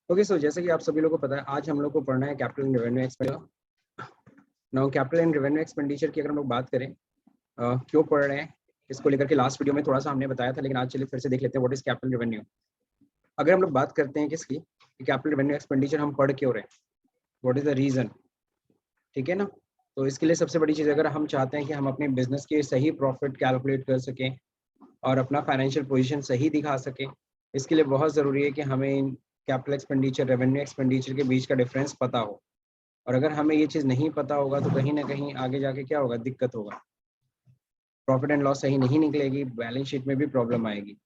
Okay so जैसे कि आप सभी लोगों को पता है, आज हम लोग को पढ़ना है capital and revenue expenditure. Now capital and revenue expenditure की अगर हम लोग बात करें, क्यों पढ़ रहे हैं इसको लेकर के लास्ट वीडियो में थोड़ा सा हमने बताया था, लेकिन आज चलिए फिर से देख लेते हैं व्हाट इज कैपिटल रेवेन्यू। अगर हम लोग बात करते हैं किसकी, कैपिटल रेवेन्यू एक्सपेंडिचर हम पढ़ क्यों रहे हैं, व्हाट इज द रीजन, ठीक है ना। तो इसके लिए सबसे बड़ी चीज़, अगर हम चाहते हैं कि हम अपने बिजनेस के सही प्रॉफिट कैलकुलेट कर सकें और अपना फाइनेंशियल पोजीशन सही दिखा सकें, इसके लिए बहुत ज़रूरी है कि हमें कैपिटल एक्सपेंडिचर रेवेन्यू एक्सपेंडिचर के बीच का डिफरेंस पता हो। और अगर हमें ये चीज़ नहीं पता होगा तो कहीं ना कहीं आगे जाके क्या होगा, दिक्कत होगा, प्रॉफिट एंड लॉस सही नहीं निकलेगी, बैलेंस शीट में भी प्रॉब्लम आएगी।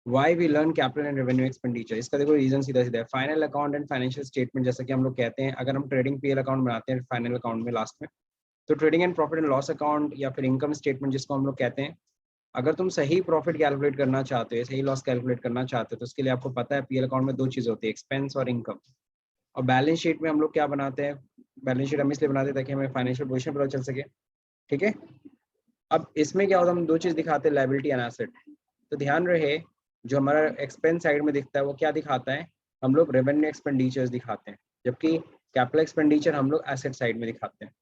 Why we learn capital and revenue expenditure, इसका देखो रीजन सीधा सीधा है, final account and financial statement. जैसा कि हम लोग कहते हैं, अगर हम ट्रेडिंग पीएल अकाउंट बनाते हैं फाइनल अकाउंट में लास्ट में, तो trading and profit and loss account या फिर इनकम स्टेटमेंट जिसको हम लोग कहते हैं, अगर तुम सही प्रॉफिट कैलकुलेट करना चाहते हो, सही लॉस कैलकुलेट करना चाहते हो, तो उसके लिए आपको पता है पीएल अकाउंट में दो चीज़ होती है, एक्सपेंस और इनकम। और बैलेंस शीट में हम लोग क्या बनाते हैं, बैलेंस शीट हम इसलिए बनाते हैं ताकि हमें फाइनेंशियल पोजीशन पता चल सके, ठीक है। अब इसमें क्या होता है, हम दो चीज़ दिखाते हैं, लायबिलिटी एंड एसेट। तो ध्यान रहे, जो हमारा एक्सपेंस साइड में दिखता है वो क्या दिखाता है, हम लोग रेवेन्यू एक्सपेंडिचर्स दिखाते हैं, जबकि कैपिटल एक्सपेंडिचर हम लोग एसेट साइड में दिखाते हैं।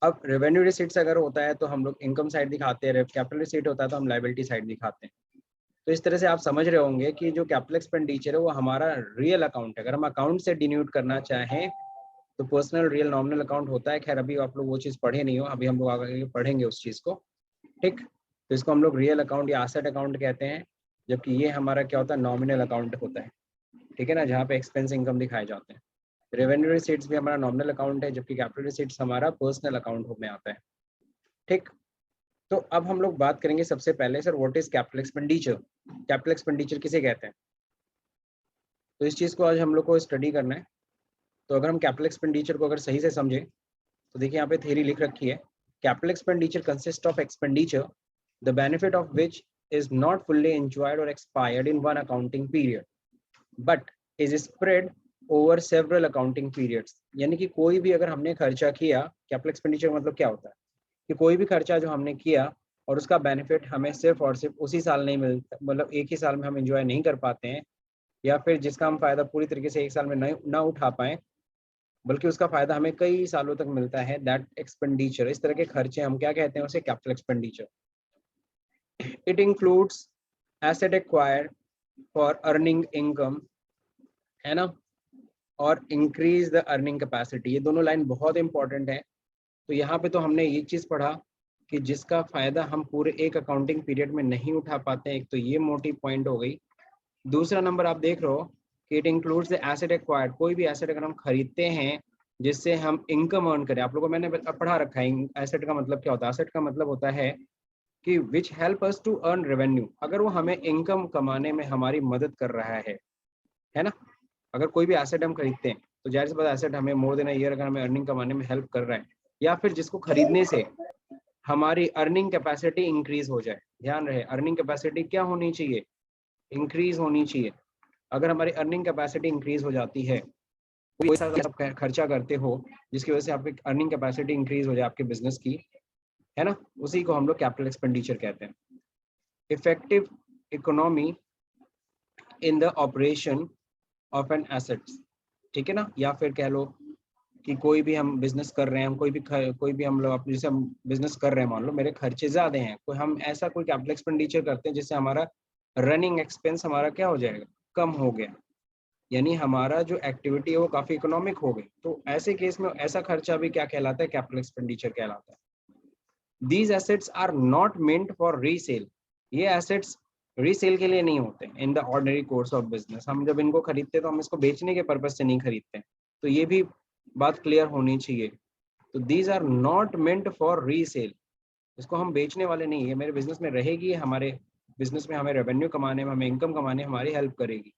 अब रेवेन्यू रिसीट्स अगर होता है तो हम लोग इनकम साइड दिखाते हैं, कैपिटल रिसीट होता है तो हम लायबिलिटी साइड दिखाते हैं। तो इस तरह से आप समझ रहे होंगे कि जो कैपिटल एक्सपेंडिचर है वो हमारा रियल अकाउंट है। अगर हम अकाउंट से डिनोट करना चाहें तो पर्सनल रियल नॉमिनल अकाउंट होता है। खैर अभी आप लोग वो चीज़ पढ़े नहीं हो, अभी हम लोग आगे पढ़ेंगे उस चीज़ को, ठीक। तो इसको हम लोग रियल अकाउंट या एसेट अकाउंट कहते हैं, जबकि ये हमारा क्या होता है, नॉमिनल अकाउंट होता है, ठीक है ना, जहाँ पे एक्सपेंस इनकम दिखाए जाते हैं। रेवेन्यू रिसीट्स भी हमारा नॉमिनल अकाउंट है, जबकि कैपिटल रिसीट्स हमारा पर्सनल अकाउंट में आता है, ठीक। तो अब हम लोग बात करेंगे सबसे पहले, sir what is capital expenditure, capital expenditure किसे कहते हैं। तो इस चीज़ को आज हम लोग को स्टडी करना है। तो अगर हम कैपिटल एक्सपेंडिचर को अगर सही से समझें तो देखिए यहाँ पे थ्योरी लिख रखी है, capital expenditure consist of expenditure the benefit of which is not fully enjoyed or expired in one accounting period but is spread over several accounting periods। यानी कि कोई भी अगर हमने खर्चा किया, कैपिटल एक्सपेंडिचर मतलब क्या होता है कि कोई भी खर्चा जो हमने किया और उसका बेनिफिट हमें सिर्फ और सिर्फ उसी साल नहीं मिलता, मतलब एक ही साल में हम एंजॉय नहीं कर पाते हैं, या फिर जिसका हम फायदा पूरी तरीके से एक साल में ना उठा पाए, बल्कि उसका फायदा हमें कई सालों तक मिलता है, दैट एक्सपेंडिचर। इस तरह के खर्चे हम क्या कहते हैं, उसे capital expenditure. It includes asset acquired for earning income, है ना, और इंक्रीज द अर्निंग कैपेसिटी। ये दोनों लाइन बहुत इंपॉर्टेंट है। तो यहाँ पे तो हमने ये चीज़ पढ़ा कि जिसका फायदा हम पूरे एक अकाउंटिंग पीरियड में नहीं उठा पाते हैं, एक तो ये मोटी पॉइंट हो गई। दूसरा नंबर आप देख रहे हो कि it includes the asset acquired, कोई भी एसेट अगर हम खरीदते हैं जिससे हम इनकम अर्न करें। आप लोगों को मैंने पढ़ा रखा है एसेट का मतलब क्या होता है। एसेट का मतलब होता है कि which help us to earn revenue, अगर वो हमें इनकम कमाने में हमारी मदद कर रहा है ना। अगर कोई भी एसेट हम खरीदते हैं तो जाहिर सी बात एसेट हमें मोर देन अ ईयर अगर हमें अर्निंग कमाने में हेल्प कर रहा है, या फिर जिसको खरीदने से हमारी अर्निंग कैपेसिटी इंक्रीज हो जाए। ध्यान रहे, अर्निंग कैपेसिटी क्या होनी चाहिए, इंक्रीज होनी चाहिए। अगर हमारी अर्निंग कैपेसिटी इंक्रीज हो जाती है, कोई ऐसा खर्चा करते हो जिसकी वजह से आपकी अर्निंग कैपेसिटी इंक्रीज हो जाए आपके बिजनेस की, है ना, उसी को हम लोग कैपिटल एक्सपेंडिचर कहते हैं। Effective economy in the operation of an assets, ठीक है ना। या फिर कह लो कि कोई भी हम बिजनेस कर रहे हैं, हम कोई भी हम लोग जैसे हम बिजनेस कर रहे हैं, मान लो मेरे खर्चे ज्यादा हैं, कोई हम ऐसा कोई कैपिटल एक्सपेंडिचर करते हैं जिससे हमारा रनिंग एक्सपेंस हमारा क्या हो जाएगा, कम हो गया, यानी हमारा जो एक्टिविटी है वो काफी इकोनॉमिक हो गई। तो ऐसे केस में ऐसा खर्चा भी क्या कहलाता है, कैपिटल एक्सपेंडिचर कहलाता है। These assets are not meant for resale, ये assets रीसेल के लिए नहीं होते in the ordinary course of business. हम जब इनको खरीदते हैं तो हम इसको बेचने के पर्पज से नहीं खरीदते, तो ये भी बात क्लियर होनी चाहिए। तो these are not meant for resale, इसको हम बेचने वाले नहीं है, मेरे बिजनेस में रहेगी, हमारे बिजनेस में हमें रेवेन्यू कमाने में, हमें इनकम कमाने में हमारी हेल्प करेगी।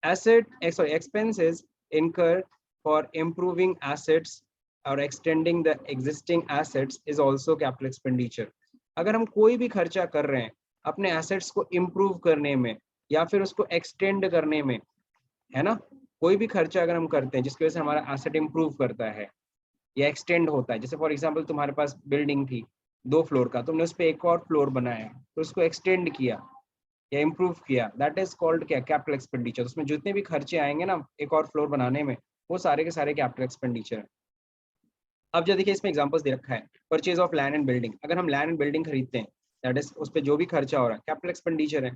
Expenses incur for improving assets और extending the existing assets is also capital expenditure. अगर हम कोई भी खर्चा कर रहे हैं अपने एसेट्स को इम्प्रूव करने में या फिर उसको एक्सटेंड करने में, है ना, कोई भी खर्चा अगर हम करते हैं जिसकी वजह से हमारा एसेट इम्प्रूव करता है या एक्सटेंड होता है, जैसे फॉर एग्जांपल तुम्हारे पास बिल्डिंग थी, 2 फ्लोर का, तुमने उस पर एक और फ्लोर बनाया, तो उसको एक्सटेंड किया या इम्प्रूव किया, दैट इज कॉल्ड क्या, कैपिटल एक्सपेंडिचर। उसमें जितने भी खर्चे आएंगे ना एक और फ्लोर बनाने में, वो सारे के सारे कैपिटल एक्सपेंडिचर है। अब जो देखिए इसमें एग्जांपल्स दे रखा है, purchase of land and building, अगर हम लैंड एंड बिल्डिंग खरीदते हैं, दैट इज उस पर जो भी खर्चा हो रहा है कैपिटल एक्सपेंडिचर है।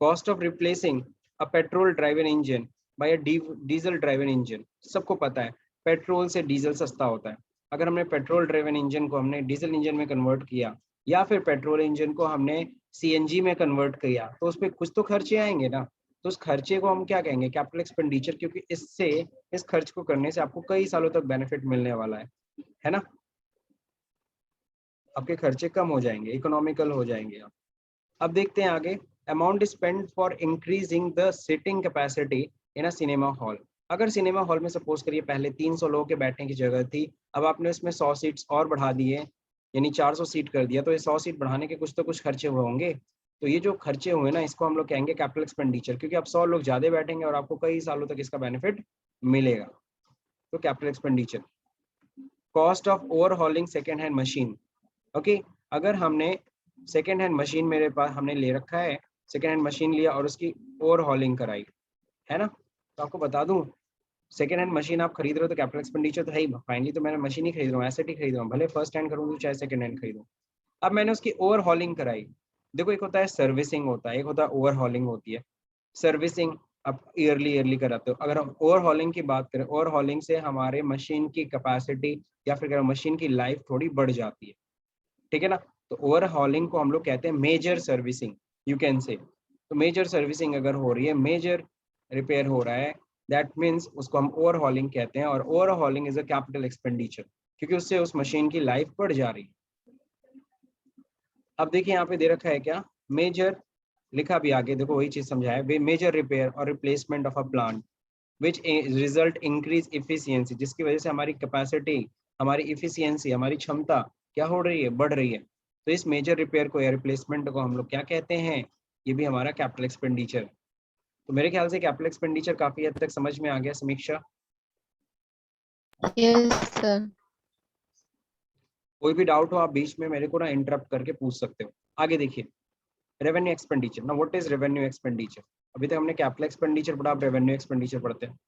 Cost of replacing a petrol driven engine by a diesel driven engine, सबको पता है पेट्रोल से डीजल सस्ता होता है। अगर हमने पेट्रोल ड्राइवन इंजन को हमने डीजल इंजन में कन्वर्ट किया, या फिर पेट्रोल इंजन को हमने सीएनजी में कन्वर्ट किया, तो उस पर कुछ तो खर्चे आएंगे ना, तो उस खर्चे को हम क्या कहेंगे, कैपिटल एक्सपेंडिचर, क्योंकि इससे इस खर्च को करने से आपको कई सालों तक बेनिफिट मिलने वाला है ना। आपके खर्चे कम हो जाएंगे, इकोनॉमिकल हो जाएंगे आप। अब देखते हैं आगे, amount spend for increasing the sitting capacity in a cinema hall. अगर सिनेमा हॉल में सपोज करिए पहले 300 लोगों के बैठने की जगह थी, अब आपने उसमें 100 सीट्स और बढ़ा दिए, यानी 400 सीट कर दिया, तो ये 100 सीट बढ़ाने के कुछ तो कुछ खर्चे हुए होंगे। तो ये जो खर्चे हुए ना, इसको हम लोग कहेंगे कैपिटल एक्सपेंडिचर, क्योंकि अब 100 लोग ज्यादा बैठेंगे और आपको कई सालों तक इसका बेनिफिट मिलेगा, तो capital expenditure. Cost of overhauling second hand machine, okay, अगर हमने सेकेंड हैंड मशीन, मेरे पास हमने ले रखा है, सेकेंड हैंड मशीन लिया और उसकी ओवरहॉलिंग कराई, है ना, तो आपको बता दूं, सेकेंड हैंड मशीन आप खरीद रहे हो तो कैपिटल एक्सपेंडिचर तो है ही, फाइनली तो मैंने मशीन ही खरीद रहा हूँ, एसेट ही खरीद रहा हूँ, भले फर्स्ट हैंड करूँ चाहे सेकेंड हैंड खरीदूँ। अब मैंने उसकी ओवरहॉलिंग कराई, देखो एक होता है सर्विसिंग होता है, एक होता है ओवरहॉलिंग होती है। सर्विसिंग आप ईयरली ईयरली कराते हो, अगर हम ओवरहॉलिंग की बात करें, ओवरहॉलिंग से हमारे मशीन की कैपेसिटी या फिर मशीन की लाइफ थोड़ी बढ़ जाती है, ठीक है ना। तो ओवरहॉलिंग को हम लोग कहते हैं major servicing, you can say. तो मेजर सर्विसिंग अगर हो रही है, मेजर रिपेयर हो रहा है, दैट मीन्स उसको हम ओवरहॉलिंग कहते हैं, और overhauling is a capital expenditure, क्योंकि उससे उस मशीन की लाइफ बढ़ जा रही है। अब देखिए यहाँ पे दे रखा है क्या, मेजर, लिखा भी आगे देखो वही चीज समझाया, मेजर रिपेयर और replacement of a plant which result increase efficiency, जिसकी वजह से हमारी कैपेसिटी, हमारी इफिशियंसी, हमारी क्षमता क्या हो रही है, बढ़ रही है। तो इस मेजर रिपेयर को या रिप्लेसमेंट को हम लोग क्या कहते हैं, ये भी हमारा कैपिटल एक्सपेंडिचर। तो मेरे ख्याल से कैपिटल एक्सपेंडिचर काफी हद तक समझ में आ गया। समीक्षा, यस सर। कोई भी डाउट हो आप बीच में मेरे को ना इंटरप्ट करके पूछ सकते हो। आगे देखिए, रेवेन्यू एक्सपेंडिचर। ना व्हाट इज रेवेन्यू एक्सपेंडिचर, अभी तक हमने कैपिटल एक्सपेंडिचर पढ़ा, अब रेवेन्यू एक्सपेंडिचर पढ़ते हैं।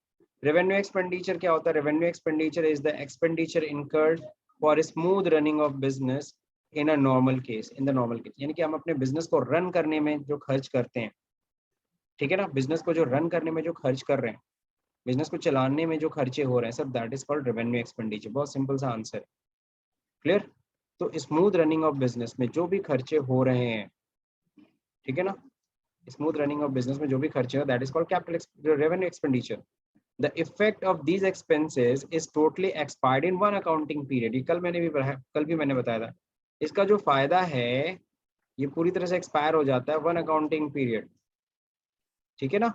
रेवेन्यू एक्सपेंडिचर क्या होता है, revenue expenditure is the expenditure incurred for smooth running of business in a normal case, in the normal case, यानी कि हम अपने बिजनेस को रन करने में जो खर्च करते हैं, ठीक है ना, बिजनेस को जो रन करने में जो खर्च कर रहे हैं, बिजनेस को चलाने में जो खर्चे हो रहे हैं सब, that is called revenue expenditure. बहुत सिंपल सा आंसर है, क्लियर। तो स्मूथ रनिंग ऑफ बिजनेस में जो भी खर्चे हो रहे हैं, ठीक है ना, स्मूथ रनिंग ऑफ बिजनेस में जो भी खर्चे हो, that is called capital revenue expenditure. The effect of these expenses is totally expired in one accounting period। ये कल मैंने भी पढ़ा, कल भी मैंने बताया था, इसका जो फायदा है ये पूरी तरह से एक्सपायर हो जाता है वन अकाउंटिंग पीरियड, ठीक है ना।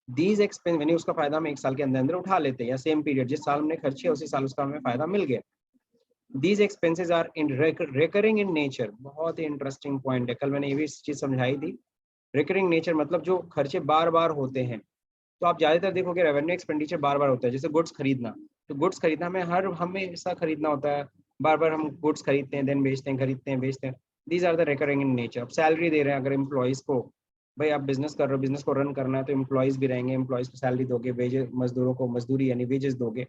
दीज एक्सपेंस यानी उसका फायदा हम एक साल के अंदर अंदर उठा लेते हैं, या सेम पीरियड जिस साल हमने खर्च किया उसी साल उसका हमें फायदा मिल गया। These expenses are in recurring in nature, बहुत ही इंटरेस्टिंग पॉइंट है, कल मैंने ये भी चीज समझाई थी। रिकरिंग नेचर मतलब जो खर्चे बार बार होते हैं, तो आप ज्यादातर देखोगे रेवेन्यू एक्सपेंडिचर बार बार होता है, जैसे गुड्स खरीदना, तो गुड्स खरीदना हमें हर हमेशा खरीदना होता है, बार बार हम गुड्स खरीदते हैं देन बेचते हैं, खरीदते हैं बेचते हैं। These are the recurring in nature. अब सैलरी दे रहे हैं अगर एम्प्लॉयज को, भाई आप बिजनेस कर रहे हो, बिजनेस को रन करना है, तो एम्प्लॉयज भी रहेंगे, एम्प्लॉयज को सैलरी दोगे, वेजेस, मजदूरों को मजदूरी यानी वेजेस दोगे,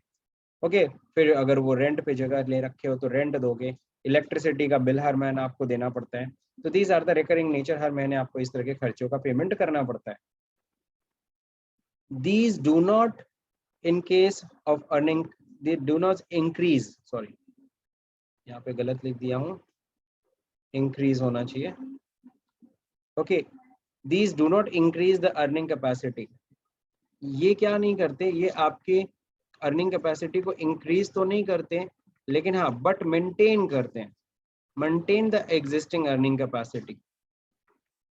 ओके। फिर अगर वो रेंट पे जगह ले रखे हो तो रेंट दोगे, इलेक्ट्रिसिटी का बिल हर महीना आपको देना पड़ता है। तो these are the recurring nature, हर महीने आपको इस तरह के खर्चों का पेमेंट करना पड़ता है। These do not, in case of earning, they do not increase, sorry यहाँ पे गलत लिख दिया हूँ, इंक्रीज होना चाहिए, okay. These do not increase the earning capacity, ये क्या नहीं करते, ये आपके अर्निंग कैपेसिटी को इंक्रीज तो नहीं करते, लेकिन हाँ बट मेंटेन करते हैं, maintain the existing earning capacity.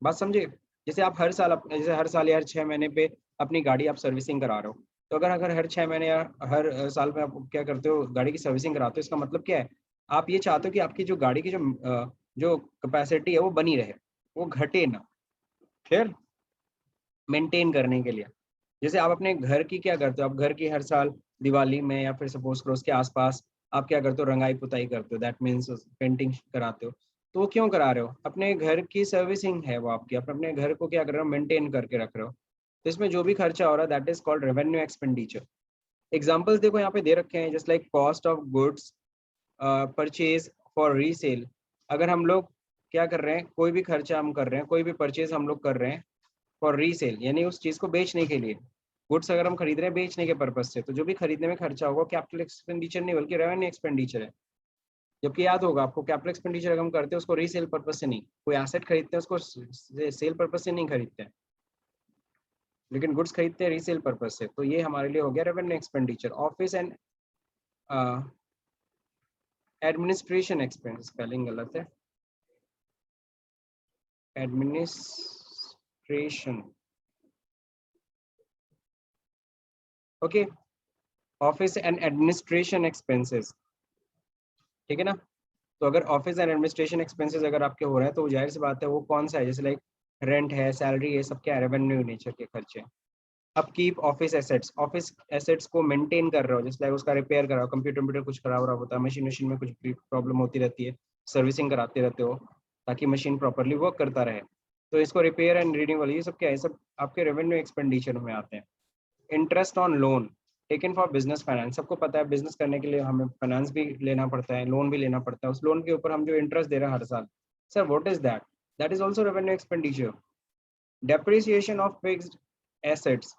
बात समझे, जैसे आप हर साल जैसे हर साल यार 6 महीने पे अपनी गाड़ी आप सर्विसिंग करा रहे हो, तो अगर अगर हर 6 महीने या हर साल में आप क्या करते हो, गाड़ी की सर्विसिंग कराते हो, इसका मतलब क्या है, आप ये चाहते हो कि आपकी जो गाड़ी की जो कैपेसिटी है वो बनी रहे, वो घटे ना, क्लियर, मेंटेन करने के लिए। जैसे आप अपने घर की क्या करते हो, आप घर की हर साल दिवाली में या फिर सपोज करो उसके आसपास आप क्या करते हो, रंगाई पुताई करते हो, दैट मीन्स पेंटिंग कराते हो। तो वो क्यों करा रहे हो, अपने घर की सर्विसिंग है वो आपकी, आप अपने घर को क्या कर रहे हो, मेंटेन करके रख रहे हो। तो इसमें जो भी खर्चा हो रहा है that is called revenue expenditure. Examples देखो यहाँ पे दे रखे हैं, just like cost of goods purchase for resale. अगर हम लोग क्या कर रहे हैं, कोई भी खर्चा हम कर रहे हैं, कोई भी परचेज हम लोग कर रहे हैं फॉर रीसेल, यानी उस चीज को बेचने के लिए, गुड्स अगर हम खरीद रहे हैं बेचने के पर्पज से, तो जो भी खरीदने में खर्चा होगा कैपिटल एक्सपेंडिचर नहीं बल्कि रेवेन्यू एक्सपेंडिचर है। जबकि याद होगा आपको, कैपिटल एक्सपेंडिचर अगर हम करते हैं उसको रीसेल पर्पज से नहीं, कोई एसेट खरीदते हैं उसको सेल पर्पज से नहीं खरीदते हैं, लेकिन गुड्स खरीदते हैं रीसेल पर्पज से। तो ये हमारे लिए हो गया revenue expenditure. Office and administration expense, spelling गलत है, administration, okay, office and administration expenses, ठीक है ना। तो अगर ऑफिस एंड एडमिनिस्ट्रेशन एक्सपेंसेस अगर आपके हो रहे हैं तो जाहिर सी बात है वो कौन सा है, जैसे लाइक रेंट है, सैलरी, ये सब क्या है, रेवेन्यू नेचर के खर्चे। Upkeep office assets, office assets को मेंटेन कर रहे हो, जैसे लाइक उसका रिपेयर कराओ, कंप्यूटर कुछ खराब रहा होता है, मशीन में कुछ प्रॉब्लम होती रहती है, सर्विसिंग कराते रहते हो ताकि मशीन प्रॉपरली वर्क करता रहे, तो इसको रिपेयर एंड रिन्यूअल, ये सब क्या है, सब आपके रेवेन्यू एक्सपेंडिचर में आते हैं। Interest on loan taken for business finance, सबको पता है बिजनेस करने के लिए हमें फाइनेंस भी लेना पड़ता है, लोन भी लेना पड़ता है, उस लोन के ऊपर हम जो इंटरेस्ट दे रहे हैं हर साल, sir what is that, that is also revenue expenditure. Depreciation of fixed assets,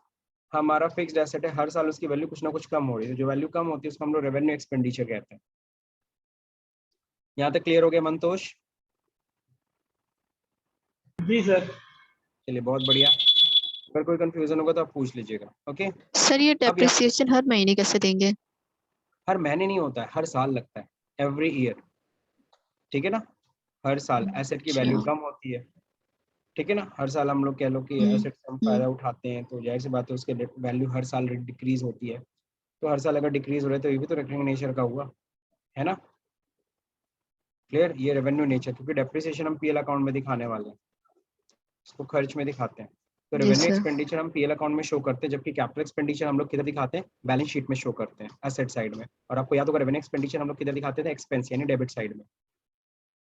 हमारा फिक्स्ड एसेट है, हर साल उसकी वैल्यू कुछ ना कुछ कम हो रही है, जो वैल्यू कम होती है उसको हम लोग रेवेन्यू एक्सपेंडिचर कहते हैं। यहाँ तक क्लियर हो गया मंतोष? जी सर। चलिए बहुत बढ़िया, अगर कोई कंफ्यूजन होगा तो आप पूछ लीजिएगा। ओके सर ये अब यहाँ डेप्रिसिएशन हर महीने कैसे देंगे? हर महीने नहीं होता है, हर साल लगता है, एवरी ईयर, ठीक है ना। हर साल एसेट की वैल्यू अच्छा। कम होती है, ठीक है ना, हर साल हम लोग कह लो कि एसेट से हम हम्म। फायदा उठाते हैं, तो जाहिर सी बात है उसके वैल्यू हर साल डिक्रीज होती है। तो हर साल अगर डिक्रीज हो रहा है तो ये भी तो रिकरिंग नेचर का हुआ, है ना। क्लियर, ये रेवेन्यू नेचर, क्योंकि डेप्रिसिएशन हम पीएल अकाउंट में दिखाने वाले हैं, इसको खर्च में दिखाते हैं। तो जी रेवेन्यू सर। एक्सपेंडिचर हम पीएल अकाउंट में शो करते हैं, जबकि कैपिटल एक्सपेंडिचर हम लोग किधर दिखाते हैं, बैलेंस शीट में शो करते हैं, एसेट साइड में। और आपको याद होगा रेवेन्यू एक्सपेंडिचर हम लोग किधर दिखाते थे, एक्सपेंस यानी डेबिट साइड में।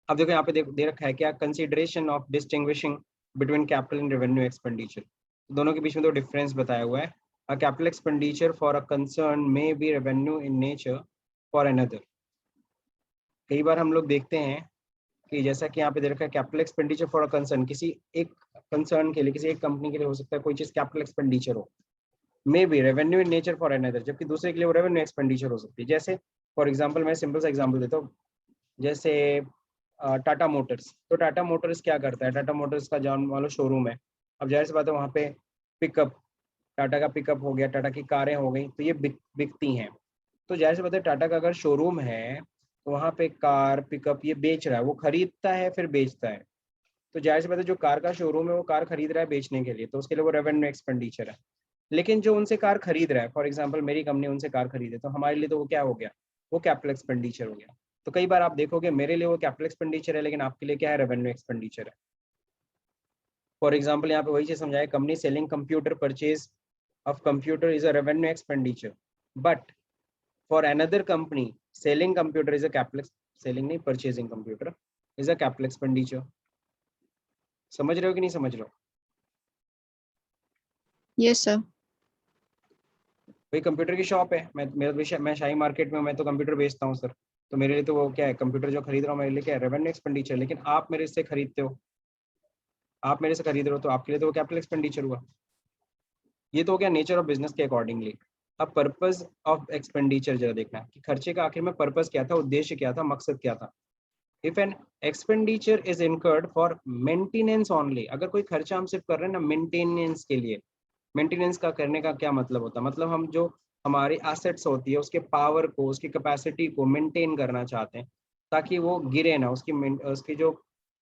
अब देखो यहाँ पे दे रखा है क्या, consideration of distinguishing between capital and revenue expenditure, दोनों के बीच में तो डिफरेंस बताया हुआ है। अ capital expenditure for a concern may be revenue in nature for another. कई बार हम लोग देखते हैं कि जैसा कि यहाँ पे दे रखा है, capital expenditure for a concern, किसी एक कंसर्न के लिए, किसी एक कंपनी के लिए हो सकता है कोई चीज कैपिटल एक्सपेंडिचर हो, may be revenue in nature for another, जबकि दूसरे के लिए वो रेवेन्यू एक्सपेंडिचर हो सकती है। जैसे फॉर एग्जांपल, मैं सिंपल सा एग्जांपल देता हूँ, जैसे टाटा मोटर्स, तो टाटा मोटर्स क्या करता है, टाटा मोटर्स का जान वालो शोरूम है। अब जाहिर सी बात है वहाँ पे पिकअप, टाटा का पिकअप हो गया, टाटा की कारें हो गई, तो ये बिकती हैं। तो जाहिर सी बात है टाटा का अगर शोरूम है तो वहाँ पे कार पिकअप ये बेच रहा है, वो खरीदता है फिर बेचता है। तो जाहिर सी बात है जो कार का शोरूम है वो कार खरीद रहा है बेचने के लिए, तो उसके लिए वो रेवेन्यू एक्सपेंडिचर है। लेकिन जो उनसे कार खरीद रहा है, फॉर एग्जाम्पल मेरी कंपनी उनसे कार खरीदे, तो हमारे लिए तो वो क्या हो गया, वो कैपिटल एक्सपेंडिचर हो गया। तो कई बार आप देखोगे मेरे लिए वो कैपिटल एक्सपेंडिचर है, लेकिन आपके लिए क्या है, रेवेन्यू एक्सपेंडिचर है। फॉर एग्जाम्पल यहाँ पे वही चीज समझाया, company selling computer, purchase of computer is a revenue expenditure, but for another company selling computer is a capital, selling नहीं, purchasing computer is a capital expenditure. समझ रहे हो कि नहीं समझ रहे हो? Yes sir. भाई कंप्यूटर की शॉप है, मैं शाही मार्केट में, मैं तो कंप्यूटर बेचता हूँ सर, तो मेरे लिए तो वो क्या है, कंप्यूटर जो खरीद रहा हूँ मेरे लिए क्या है, रेवेन्यू एक्सपेंडिचर। लेकिन आप मेरे से खरीदते हो, आप मेरे से खरीद रहे हो, तो आपके लिए तो वो कैपिटल एक्सपेंडिचर हुआ। ये तो हो गया नेचर ऑफ बिजनेस के अकॉर्डिंगली। अब पर्पस ऑफ एक्सपेंडिचर जरा देखना कि खर्चे का आखिर में पर्पस क्या था, उद्देश्य क्या था, मकसद क्या था। If an expenditure is incurred for maintenance only, अगर कोई खर्चा हम सिर्फ कर रहे हैं ना मेंटेनेंस के लिए, मेंटेनेंस का करने का क्या मतलब होता है, मतलब हम जो हमारी एसेट्स होती है उसके पावर को, उसकी कैपेसिटी को मेंटेन करना चाहते हैं ताकि वो गिरे ना, उसकी जो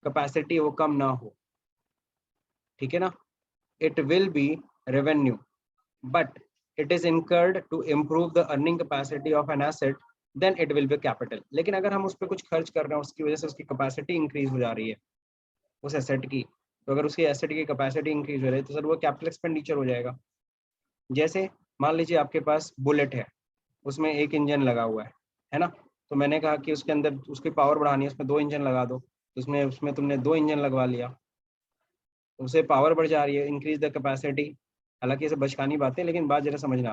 कैपेसिटी वो कम ना हो, ठीक है ना। It will be revenue, but it is incurred to improve the earning capacity of an asset, then it will be capital। लेकिन अगर हम उस पर कुछ खर्च कर रहे हैं, उसकी वजह से उसकी कैपेसिटी इंक्रीज हो जा रही है उस एसेट की, तो अगर उसकी एसेट की कैपेसिटी इंक्रीज हो रही है तो सर वो कैपिटल एक्सपेंडिचर हो जाएगा। जैसे मान लीजिए आपके पास बुलेट है, उसमें एक इंजन लगा हुआ है ना, तो मैंने कहा कि उसके अंदर उसकी पावर बढ़ानी है, उसमें 2 इंजन लगा दो, तो उसमें उसमें तुमने 2 इंजन लगवा लिया, तो उससे पावर बढ़ जा रही है, इंक्रीज द कैपेसिटी। हालांकि इसे बचकानी बातें, लेकिन बात जरा समझना।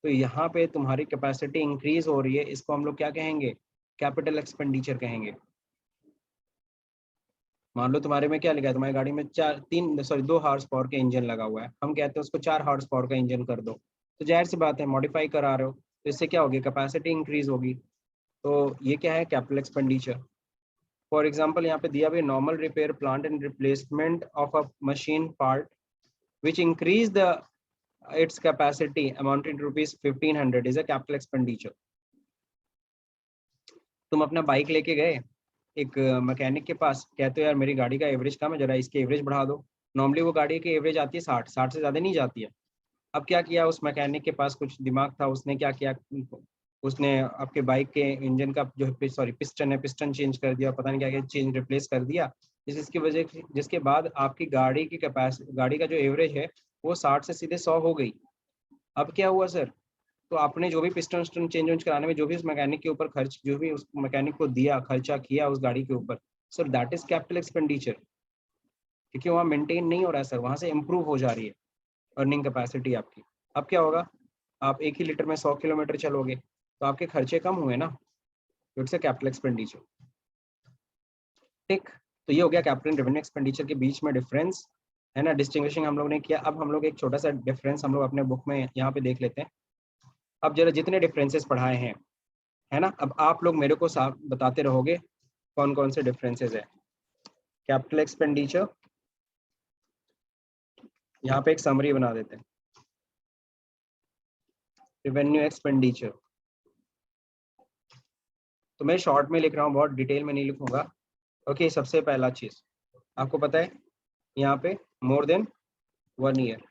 तो यहाँ पे तुम्हारी कैपेसिटी इंक्रीज हो रही है, इसको हम लोग क्या कहेंगे, कैपिटल एक्सपेंडिचर कहेंगे। मान लो तुम्हारे में क्या लिखा है, तुम्हारी गाड़ी में 2 हॉर्स पावर का इंजन लगा हुआ है, हम कहते हैं उसको 4 हॉर्स पावर का इंजन कर दो, तो जाहिर सी बात है मॉडिफाई करा रहे हो, तो इससे क्या होगी, कैपेसिटी इंक्रीज होगी। तो ये क्या है, कैपिटल एक्सपेंडिचर। फॉर एग्जाम्पल यहाँ पे दिया भी, normal repair plant and replacement of a machine part which increase the its capacity amounting to rupees 1500 is a capital expenditure। तुम अपना बाइक लेके गए एक मैकेनिक के पास, कहते हो यार मेरी गाड़ी का एवरेज कम है, जरा इसकी एवरेज बढ़ा दो। नॉर्मली वो गाड़ी की एवरेज आती है 60 से ज़्यादा नहीं जाती है। अब क्या किया उस मैकेनिक के पास, कुछ दिमाग था, उसने क्या किया, उसने आपके बाइक के इंजन का जो पिस्टन है, पिस्टन चेंज कर दिया, पता नहीं क्या क्या चेंज रिप्लेस कर दिया, जिसके बाद आपकी गाड़ी की कैपेसिटी, गाड़ी का जो एवरेज है वो 60 से सीधे 100 हो गई। अब क्या हुआ सर, तो आपने जो भी पिस्टन विस्टन चेंज कराने में जो भी उस मैकेनिक के ऊपर खर्च, जो भी उस मैकेनिक को दिया, खर्चा किया उस गाड़ी के ऊपर, sir that is capital expenditure, क्योंकि वहाँ मेंटेन नहीं हो रहा है सर, वहाँ से इम्प्रूव हो जा रही है अर्निंग कैपेसिटी आपकी। अब क्या होगा, आप 1 ही लीटर में 100 किलोमीटर चलोगे, तो आपके खर्चे कम हुए ना, इट्स अ कैपिटल एक्सपेंडिचर। ठीक, तो ये हो गया कैपिटल रेवेन्यू एक्सपेंडिचर के बीच में डिफरेंस, है ना, डिस्टिंग्विशिंग हम लोग ने किया। अब हम लोग एक छोटा सा डिफरेंस हम लोग अपने बुक में यहाँ पे देख लेते हैं। अब जरा जितने डिफरेंसेस पढ़ाए हैं, है ना, अब आप लोग मेरे को साफ बताते रहोगे कौन कौन से डिफरेंसेस है। कैपिटल एक्सपेंडिचर, यहाँ पे एक समरी बना देते हैं। रेवेन्यू एक्सपेंडिचर, तो मैं शॉर्ट में लिख रहा हूँ, बहुत डिटेल में नहीं लिखूंगा। ओके, सबसे पहला चीज आपको पता है, यहाँ पे मोर देन 1 ईयर,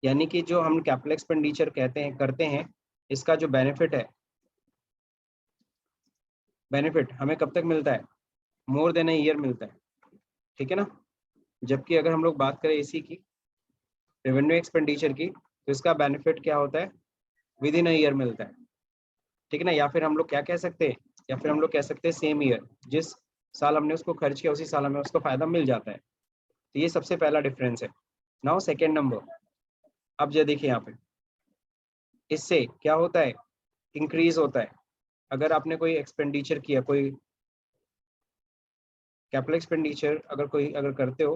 यानी कि जो हम कैपिटल एक्सपेंडिचर कहते हैं, करते हैं, इसका जो बेनिफिट है, बेनिफिट हमें कब तक मिलता है, मोर देन अ ईयर मिलता है, ठीक है ना। जबकि अगर हम लोग बात करें इसी की, रेवेन्यू एक्सपेंडिचर की, तो इसका बेनिफिट क्या होता है, विद इन अ ईयर मिलता है, ठीक है ना। या फिर हम लोग क्या कह सकते हैं, या फिर हम लोग कह सकते हैं सेम ईयर, जिस साल हमने उसको खर्च किया उसी साल हमें उसका फायदा मिल जाता है। तो ये सबसे पहला डिफरेंस है। नाउ सेकेंड नंबर, अब जो देखिए यहाँ पे, इससे क्या होता है, इंक्रीज होता है। अगर आपने कोई एक्सपेंडिचर किया, कोई कैपिटल एक्सपेंडिचर अगर करते हो,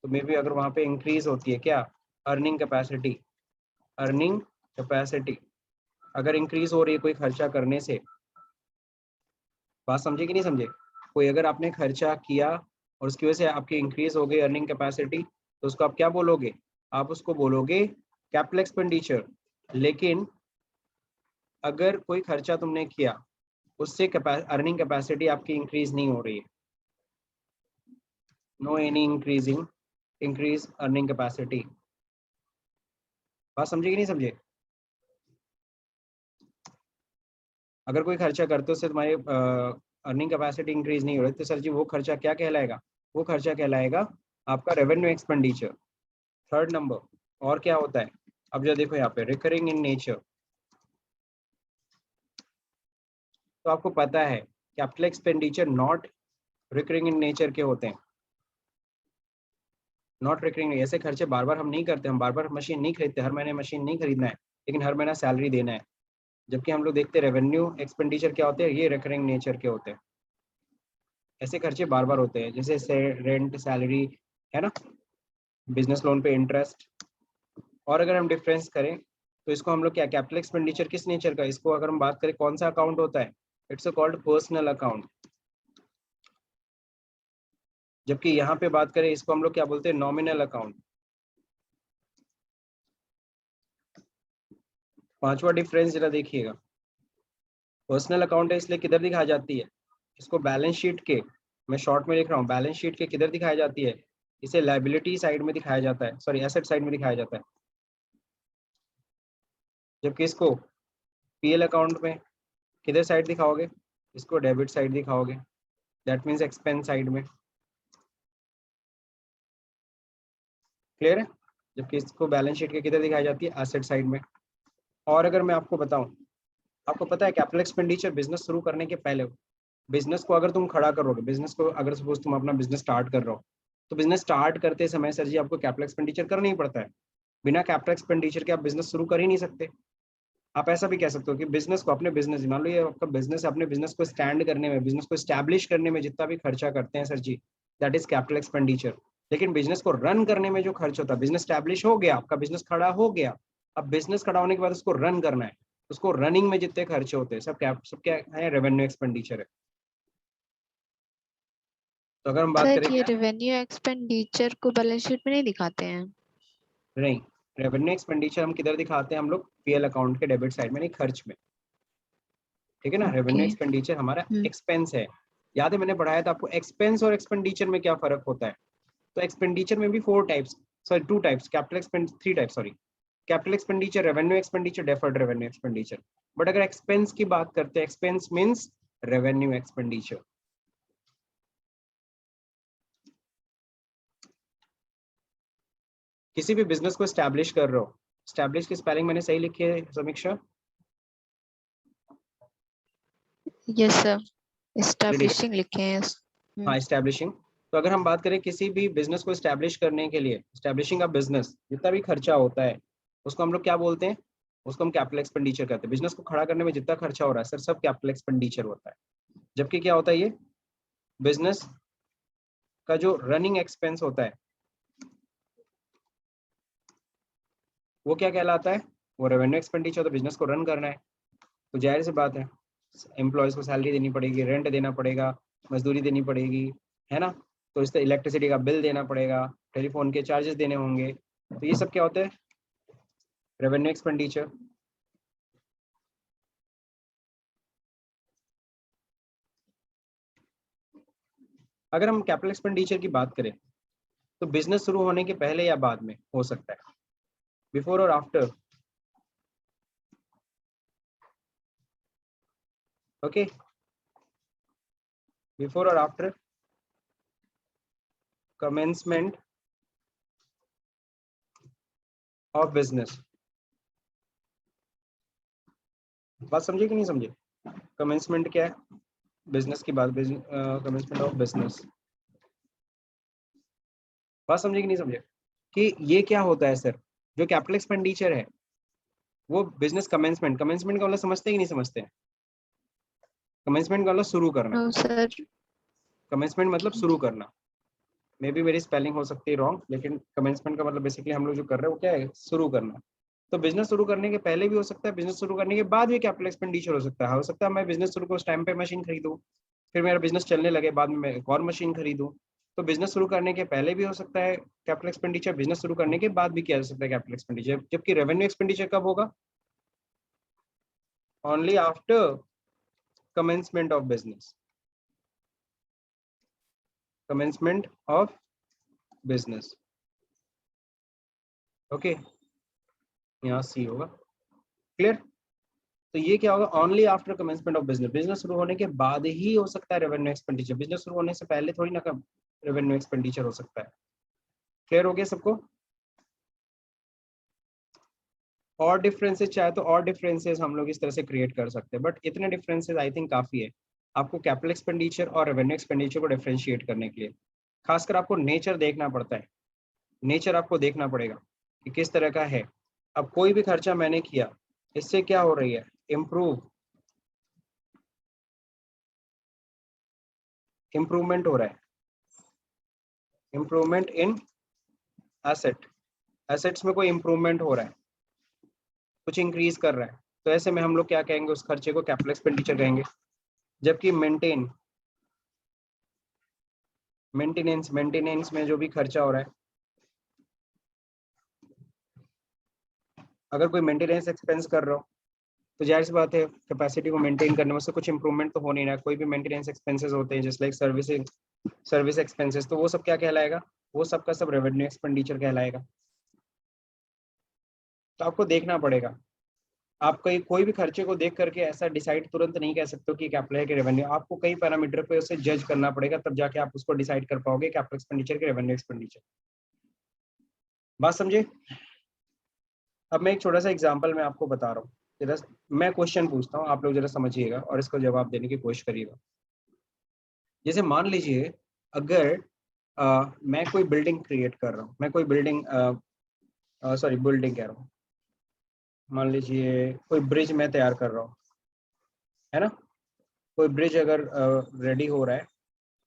तो मे बी अगर वहाँ पे इंक्रीज होती है क्या, अर्निंग कैपेसिटी, अर्निंग कैपेसिटी अगर इंक्रीज हो रही है कोई खर्चा करने से, बात समझे कि नहीं समझे, कोई अगर आपने खर्चा किया और उसकी वजह से आपकी इंक्रीज हो गई अर्निंग कैपेसिटी, तो उसको आप क्या बोलोगे, आप उसको बोलोगे कैपिटल एक्सपेंडिचर। लेकिन अगर कोई खर्चा तुमने किया, उससे अर्निंग कैपेसिटी आपकी इंक्रीज नहीं हो रही है, no any increase earning capacity, बात समझे कि नहीं समझे। अगर कोई खर्चा करते हो उससे तुम्हारी अर्निंग कैपेसिटी इंक्रीज नहीं हो रही, तो सर जी वो खर्चा क्या कहलाएगा, वो खर्चा कहलाएगा आपका रेवेन्यू एक्सपेंडिचर। थर्ड नंबर, और क्या होता है, अब जो देखो यहाँ पे रिकरिंग इन नेचर, तो आपको पता है capital expenditure not recurring in nature के होते हैं, नॉट रिकरिंग, ऐसे खर्चे बार बार हम नहीं करते, हम बार बार मशीन नहीं खरीदते, हर महीने मशीन नहीं खरीदना है, लेकिन हर महीना सैलरी देना है। जबकि हम लोग देखते हैं रेवेन्यू एक्सपेंडिचर क्या होते हैं, ये रिकरिंग नेचर के होते हैं, ऐसे खर्चे बार बार होते हैं, जैसे रेंट, सैलरी, है ना, बिजनेस लोन पे इंटरेस्ट। और अगर हम डिफरेंस करें, तो इसको हम लोग क्या, कैपिटल एक्सपेंडिचर किस नेचर का, इसको अगर हम बात करें कौन सा अकाउंट होता है, इट्स कॉल्ड पर्सनल अकाउंट। जबकि यहाँ पे बात करें, इसको हम लोग क्या बोलते हैं, नॉमिनल अकाउंट। पांचवा डिफरेंस जरा देखिएगा, पर्सनल अकाउंट है इसलिए किधर दिखाई जाती है, इसको बैलेंस शीट के, मैं शॉर्ट में लिख रहा हूँ, बैलेंस शीट के किधर दिखाई जाती है, इसे लायबिलिटी साइड में दिखाया जाता है, सॉरी एसेट साइड में दिखाया जाता है। जबकि इसको पीएल अकाउंट में किधर साइड दिखाओगे, इसको डेबिट साइड दिखाओगे, दैट मीन्स एक्सपेंस साइड में, क्लियर है। जबकि इसको बैलेंस शीट के किधर दिखाई जाती है, एसेट साइड में। और अगर मैं आपको बताऊं, आपको पता है कैपिटल एक्सपेंडिचर बिजनेस शुरू करने के पहले, बिजनेस को अगर तुम खड़ा करोगे, बिजनेस को अगर सपोज तुम अपना बिजनेस स्टार्ट कर रहे हो, तो बिजनेस स्टार्ट करते समय सर जी आपको कैपिटल एक्सपेंडिचर करना ही पड़ता है। बिना कैपिटल एक्सपेंडिचर के आप बिजनेस शुरू कर ही नहीं सकते। आप ऐसा भी कह सकते हो कि बिजनेस को, अपने बिजनेस, मान लो ये आपका बिजनेस है, अपने बिजनेस को स्टैंड करने में, बिजनेस को स्टैब्लिश करने में जितना भी खर्चा करते हैं sir ji, that is capital expenditure. लेकिन बिजनेस को रन करने में जो खर्च होता है, बिजनेस स्टैब्लिश हो गया, आपका बिजनेस खड़ा हो गया, अब बिजनेस खड़ा होने के बाद उसको रन करना है, उसको रनिंग में जितने खर्चे होते हैं सब क्या है, रेवेन्यू एक्सपेंडिचर है। तो अगर हम बात सर करें ये क्या, रेवेन्यू एक्सपेंडिचर को बैलेंस शीट में नहीं दिखाते हैं? नहीं, रेवेन्यू एक्सपेंडिचर हम किधर दिखाते हैं, हम लोग पीएल अकाउंट के डेबिट साइड में, नहीं खर्च में, ठीक है ना। ओके। रेवेन्यू एक्सपेंडिचर हमारा एक्सपेंस है। याद है मैंने पढ़ाया था आपको एक्सपेंस और एक्सपेंडिचर में क्या फर्क होता है। तो एक्सपेंडिचर में भी 4 types, sorry 2 types, capital expand 3 types, sorry, capital expenditure, revenue expenditure, deferred revenue expenditure. But अगर एक्सपेंस की बात करते हैं, एक्सपेंस मींस रेवेन्यू एक्सपेंडिचर। किसी भी बिजनेस को स्टैब्लिश कर रहे हो, स्टैब्लिश की स्पेलिंग मैंने सही लिखी है समीक्षा? यस सर, रेडी, एस्टैब्लिशिंग लिखे हैं। हाँ स्टैब्लिशिंग। तो अगर हम बात करें किसी भी बिजनेस को स्टैब्लिश करने के लिए, स्टैब्लिशिंग अ बिजनेस, जितना भी खर्चा होता है उसको हम लोग क्या बोलते हैं, उसको हम कैपिटल एक्सपेंडिचर कहते हैं। बिजनेस को खड़ा करने में जितना खर्चा हो रहा है सर, सब कैपिटल एक्सपेंडिचर होता है। जबकि क्या होता है, ये बिजनेस का जो रनिंग एक्सपेंस होता है वो क्या कहलाता है, वो रेवेन्यू एक्सपेंडिचर। तो बिजनेस को रन करना है तो जाहिर सी बात है, एम्प्लॉयज को सैलरी देनी पड़ेगी, रेंट देना पड़ेगा, मजदूरी देनी पड़ेगी, है ना। तो इस तरह इलेक्ट्रिसिटी का बिल देना पड़ेगा, टेलीफोन के चार्जेस देने होंगे। तो ये सब क्या होते हैं, रेवेन्यू एक्सपेंडिचर। अगर हम कैपिटल एक्सपेंडिचर की बात करें तो बिजनेस शुरू होने के पहले या बाद में हो सकता है, बिफोर और आफ्टर, ओके, बिफोर और आफ्टर कमेंसमेंट ऑफ बिजनेस। बात समझे कि नहीं समझे, कमेंसमेंट क्या है बिजनेस की बात, कमेंसमेंट ऑफ बिजनेस, बात समझे कि नहीं समझे, कि ये क्या होता है सर, जो कैपिटल एक्सपेंडिचर है वो बिजनेस कमेंसमेंट, कमेंसमेंट का मतलब समझते हैं कि नहीं समझते हैं, कमेंसमेंट का मतलब शुरू करना, नो सर। कमेंसमेंट मतलब शुरू करना। मे बी मेरी स्पेलिंग हो सकती है रॉन्ग, लेकिन कमेंसमेंट का मतलब बेसिकली हम लोग जो कर रहे हैं वो क्या है, शुरू करना। तो बिजनेस शुरू करने के पहले भी हो सकता है, बिजनेस शुरू करने के बाद भी कैपिटल एक्सपेंडिचर हो सकता है। हो सकता है मैं बिजनेस शुरू को उस टाइम पे मशीन खरीदूं, फिर मेरा बिजनेस चलने लगे, बाद में मैं एक और मशीन खरीदूं। तो बिजनेस शुरू करने के पहले भी हो सकता है कैपिटल एक्सपेंडिचर, बिजनेस शुरू करने के बाद भी किया जा सकता है कैपिटल एक्सपेंडिचर। जबकि रेवेन्यू एक्सपेंडिचर कब होगा, only after commencement of business, commencement of business, okay, यहाँ सी होगा, क्लियर। तो ये क्या होगा, only after commencement of business, business शुरू होने के बाद ही हो सकता है रेवेन्यू एक्सपेंडिचर, बिजनेस शुरू होने से पहले थोड़ी ना रेवेन्यू एक्सपेंडिचर हो सकता है। क्लियर हो गया सबको। और डिफरेंसेस चाहे तो और डिफरेंसेस हम लोग इस तरह से क्रिएट कर सकते हैं, बट इतने डिफरेंसेस आई थिंक काफी है आपको कैपिटल एक्सपेंडिचर और रेवेन्यू एक्सपेंडिचर को डिफरेंशिएट करने के लिए। खासकर आपको नेचर देखना पड़ता है, नेचर आपको देखना पड़ेगा कि किस तरह का है। अब कोई भी खर्चा मैंने किया, इससे क्या हो रही है, इम्प्रूवमेंट हो रहा है, इम्प्रूवमेंट इन एसेट, एसेट्स में कोई इम्प्रूवमेंट हो रहा है, कुछ इंक्रीज कर रहा है। तो ऐसे में हम लोग क्या कहेंगे, उस खर्चे को कैपिटल एक्सपेंडिचर कहेंगे। जबकि मेंटेनेंस में जो भी खर्चा हो रहा है, अगर कोई मेंटेनेंस एक्सपेंस कर रहा हो तो जाहिर सी बात है कैपेसिटी को मेंटेन करने में से कुछ इंप्रूवमेंट तो हो नहीं रहा। कोई भी मेंटेनेंस एक्सपेंसेस होते हैं जस्ट लाइक सर्विस एक्सपेंसेस, तो वो सब क्या कहलाएगा, वो सब का सब रेवेन्यू एक्सपेंडिचर कहलाएगा। तो आपको देखना पड़ेगा, आप कोई भी खर्चे को देख करके ऐसा डिसाइड तुरंत नहीं कह सकते हो कि कैपिटल है कि रेवेन्यू। आपको कई पैरामीटर पे उसे जज करना पड़ेगा, तब जाके आप उसको डिसाइड कर पाओगे कैपिटल एक्सपेंडिचर के रेवेन्यू एक्सपेंडिचर। बात समझे। अब मैं एक छोटा सा एग्जांपल मैं आपको बता रहा हूँ। जरा मैं क्वेश्चन पूछता हूँ, आप लोग जरा समझिएगा और इसका जवाब देने की कोशिश करिएगा। जैसे मान लीजिए अगर मैं कोई बिल्डिंग क्रिएट कर रहा हूँ, मैं कोई बिल्डिंग सॉरी बिल्डिंग कह रहा हूँ, मान लीजिए कोई ब्रिज मैं तैयार कर रहा हूँ, है ना। कोई ब्रिज अगर रेडी हो रहा है,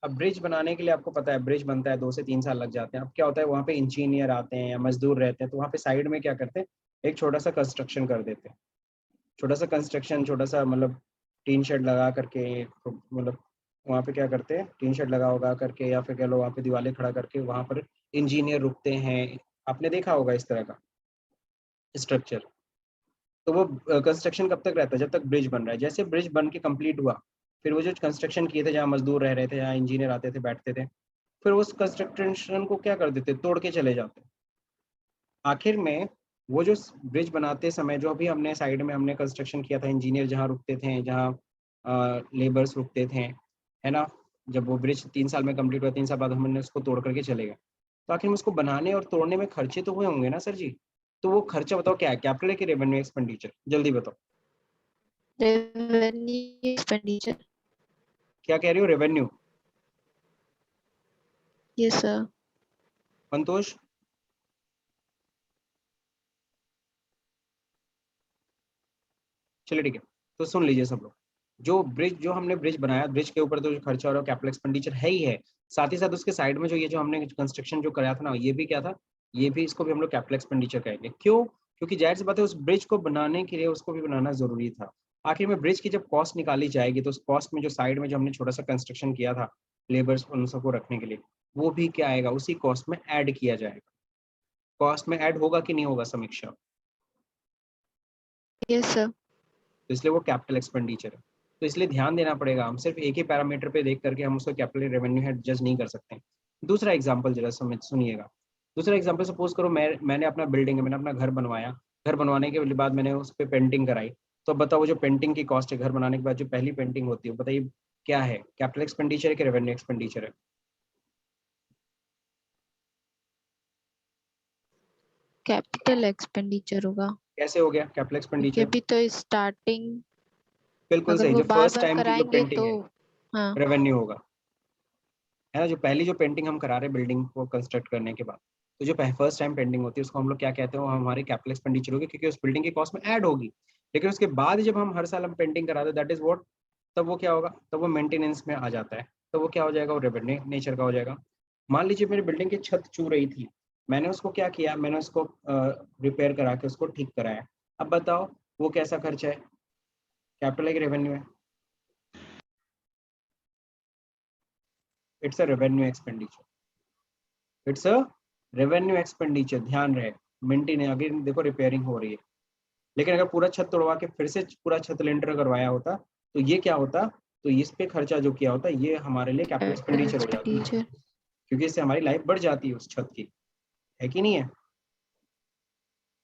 अब ब्रिज बनाने के लिए आपको पता है ब्रिज बनता है 2 से 3 साल लग जाते हैं। अब क्या होता है, वहाँ पे इंजीनियर आते हैं या मजदूर रहते हैं, तो वहाँ पे साइड में क्या करते हैं, एक छोटा सा कंस्ट्रक्शन कर देते हैं। छोटा सा कंस्ट्रक्शन, छोटा सा मतलब टीन शेड लगा करके, मतलब वहाँ पे क्या करते हैं, टीन शेड लगा करके या फिर कह लो वहाँ पे दीवारें खड़ा करके वहाँ पर इंजीनियर रुकते हैं। आपने देखा होगा इस तरह का स्ट्रक्चर। तो वो कंस्ट्रक्शन कब तक रहता है, जब तक ब्रिज बन रहा है। जैसे ब्रिज बन के कंप्लीट हुआ, फिर वो जो कंस्ट्रक्शन किए थे, जहाँ मजदूर रह रहे थे, जहाँ इंजीनियर आते थे बैठते थे, फिर उस कंस्ट्रक्शन को क्या कर देते, तोड़ के चले जाते। आखिर में वो जो ब्रिज बनाते समय जो अभी हमने साइड में हमने कंस्ट्रक्शन किया था, इंजीनियर जहाँ रुकते थे, जहाँ लेबर्स रुकते थे, है ना। जब वो ब्रिज 3 साल में कंप्लीट हुआ, 3 साल बाद हमने उसको तोड़ करके चले गए, तो आखिर में उसको बनाने और तोड़ने में खर्चे तो हुए होंगे ना सर जी। तो वो खर्चा बताओ क्या है, कैपिटल है कि रेवेन्यू एक्सपेंडिचर, जल्दी बताओ। Revenue expenditure. क्या कह रही हो, रेवेन्यू? Yes sir. संतोष? चलिए ठीक है, तो सुन लीजिए सब लोग। जो हमने ब्रिज बनाया, ब्रिज के ऊपर तो जो खर्चा हो रहा है कैपिटल एक्सपेंडिचर है ही है। साथ ही साथ उसके साइड में जो ये जो हमने कंस्ट्रक्शन जो कराया था ना, ये भी क्या था, ये भी, इसको भी हम लोग कैपिटल एक्सपेंडिचर कहेंगे। क्यों? क्योंकि जाहिर सी बात है उस ब्रिज को बनाने के लिए उसको भी बनाना जरूरी था। आखिर में ब्रिज की जब कॉस्ट निकाली जाएगी, तो उस कॉस्ट में जो साइड में जो हमने छोटा सा कंस्ट्रक्शन किया था लेबर्स उन सबको रखने के लिए, वो भी क्या आएगा, उसी कॉस्ट में ऐड किया जाएगा। कॉस्ट में ऐड होगा कि नहीं होगा समीक्षा? Yes sir. तो इसलिए वो कैपिटल एक्सपेंडिचर है। तो इसलिए ध्यान देना पड़ेगा, हम सिर्फ एक ही पैरामीटर पे देख करके हम उसको कैपिटल रेवेन्यू है जज नहीं कर सकते। दूसरा एग्जांपल जरा समझ सुनिएगा। दूसरा एग्जांपल, सपोज करो मैंने अपना बिल्डिंग है, मैंने अपना घर बनवाया। घर बनवाने के बाद मैंने उस पर पेंटिंग कराई। तो बताओ वो जो पेंटिंग की कॉस्ट है घर बनाने के बाद, जो पहली पेंटिंग होती है, बताइए क्या है, कैपिटल एक्सपेंडिचर है कि रेवेन्यू एक्सपेंडिचर है? कैपिटल एक्सपेंडिचर होगा, कैसे हो गया कैपिटल क्योंकि एक्सपेंडिचर? अभी तो स्टार्टिंग, बिल्कुल अगर सही, वो जो बार फर्स्ट बार टाइम की जो कराएंगे पेंटिंग तो। है हाँ। रेवेन्यू होगा, है ना। जो पहली जो पेंटिंग हम करा रहे हैं बिल्डिंग को कंस्ट्रक्ट करने के बाद, तो जो फर्स्ट टाइम पेंटिंग होती है उसको हम लोग क्या कहते हैं, वो हमारी कैपिटल एक्सपेंडिचर होगी, क्योंकि उस बिल्डिंग की कॉस्ट में ऐड होगी। लेकिन उसके बाद जब हम हर साल हम पेंटिंग कराते हैं, दैट इज व्हाट, तब वो क्या होगा, तब वो मेंटेनेंस में आ जाता है। तो वो क्या हो जाएगा, वो रेवेन्यू नेचर का हो जाएगा। मान लीजिए मेरी बिल्डिंग की छत चू रही थी, मैंने उसको क्या किया, मैंने उसको रिपेयर करा के उसको ठीक कराया। अब बताओ वो कैसा खर्चा है, कैपिटल है कि रेवेन्यू है? It's a revenue expenditure, it's a revenue expenditure, ध्यान रहे। मेंटेन अगेन देखो रिपेयरिंग हो रही है। लेकिन अगर पूरा छत तोड़वा के फिर से पूरा छत लेंटर करवाया होता, तो ये क्या होता, तो इस पे खर्चा जो किया होता ये हमारे लिए कैपिटल कैपिटल एक्सपेंडिचर हो जाता, एक्सपेंडिचर। क्योंकि इससे हमारी लाइफ बढ़ जाती है उस छत की, है कि नहीं है।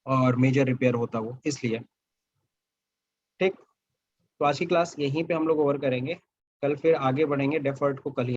और मेजर रिपेयर होता वो, इसलिए। ठीक। तो आज की क्लास यहीं पे हम लोग ओवर करेंगे, कल फिर आगे बढ़ेंगे, डेफर्ट को कल ही